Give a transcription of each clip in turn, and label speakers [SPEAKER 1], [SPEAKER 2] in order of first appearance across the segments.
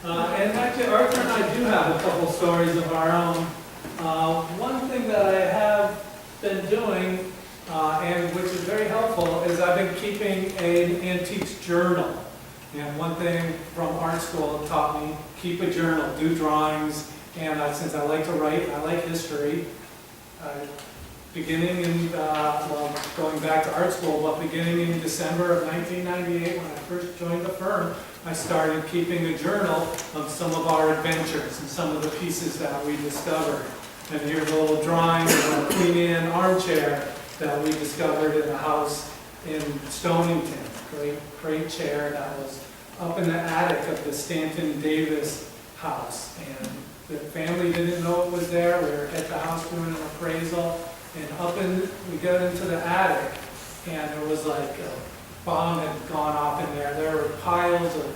[SPEAKER 1] And actually, Arthur and I do have a couple stories of our own. One thing that I have been doing, and which is very helpful, is I've been keeping an antiques journal. And one thing from art school taught me, keep a journal, do drawings, and since I like to write, I like history, beginning in, well, going back to art school, but beginning in December of 1998, when I first joined the firm, I started keeping a journal of some of our adventures and some of the pieces that we discovered. And here's a little drawing of a Queen Anne armchair that we discovered in a house in Stonington. Great chair that was up in the attic of the Stanton Davis house. And the family didn't know it was there. We were at the house doing an appraisal. And we got into the attic, and there was like a bomb had gone off in there. There were piles of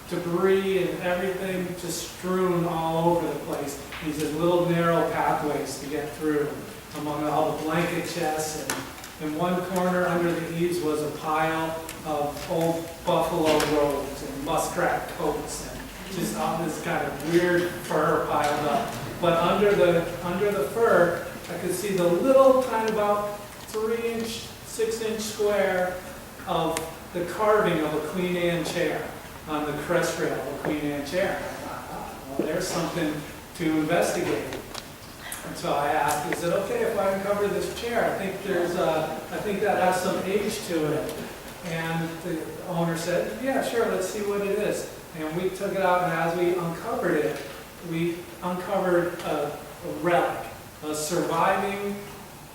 [SPEAKER 1] debris and everything just strewn all over the place. These little narrow pathways to get through among all the blanket chests. And in one corner under the eaves was a pile of old buffalo robes and muskrat coats and just all this kind of weird fur piled up. But under the fur, I could see the little kind of about 3-inch, 6-inch square of the carving of a Queen Anne chair on the crest rail of a Queen Anne chair. I thought, well, there's something to investigate. And so I asked, is it okay if I uncover this chair? I think that has some age to it. And the owner said, yeah, sure, let's see what it is. And we took it out, and as we uncovered it, we uncovered a relic, a surviving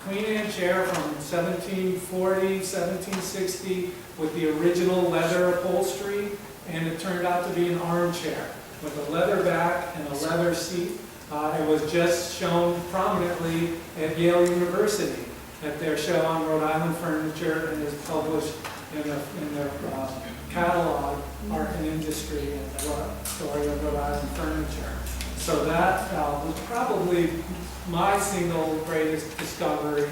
[SPEAKER 1] Queen Anne chair from 1740, 1760 with the original leather upholstery, and it turned out to be an armchair with a leather back and a leather seat. It was just shown prominently at Yale University at their show on Rhode Island furniture, and is published in their catalog, Art and Industry, and the story of Rhode Island furniture. So that was probably my single greatest discovery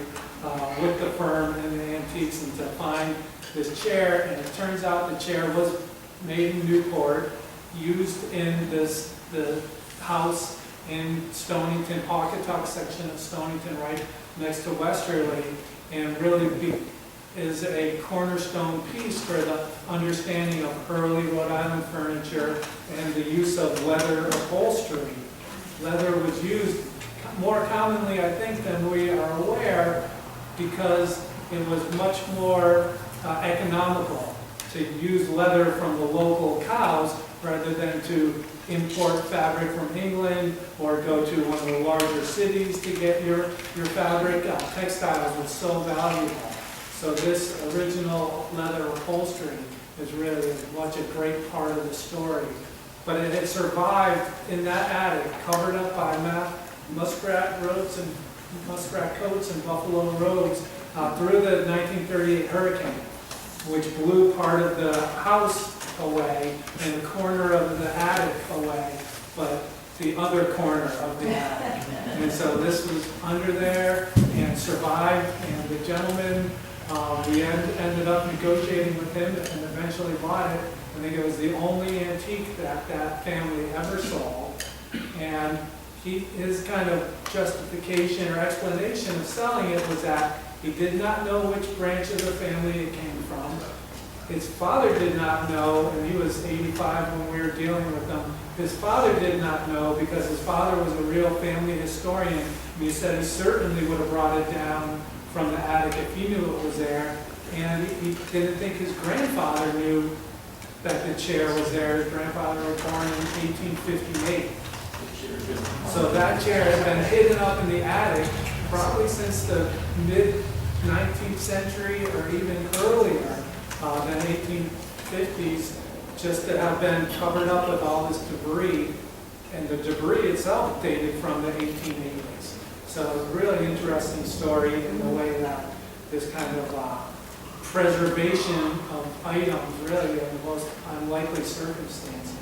[SPEAKER 1] with the firm and the antiques, and to find this chair. And it turns out the chair was made in Newport, used in the house in Stonington, Pawcatuck section of Stonington, right next to Westerly, and really is a cornerstone piece for the understanding of early Rhode Island furniture and the use of leather upholstery. Leather was used more commonly, I think, than we are aware, because it was much more economical to use leather from the local cows rather than to import fabric from England or go to one of the larger cities to get your fabric. Textiles was so valuable. So this original leather upholstery is really much a great part of the story. But it had survived in that attic, covered up by muskrat coats and buffalo robes through the 1938 hurricane, which blew part of the house away and the corner of the attic away, but the other corner of the attic. And so this was under there and survived, and the gentleman, we ended up negotiating with him and eventually bought it. I think it was the only antique that family ever sold. And his kind of justification or explanation of selling it was that he did not know which branch of the family it came from. His father did not know, and he was 85 when we were dealing with him. His father did not know because his father was a real family historian. And he said he certainly would have brought it down from the attic if he knew it was there. And he didn't think his grandfather knew that the chair was there. His grandfather was born in 1858. So that chair has been hidden up in the attic probably since the mid-19th century or even earlier than 1850s, just to have been covered up with all this debris. And the debris itself dated from the 1880s. So it's a really interesting story in the way that this kind of preservation of items really in the most unlikely circumstances.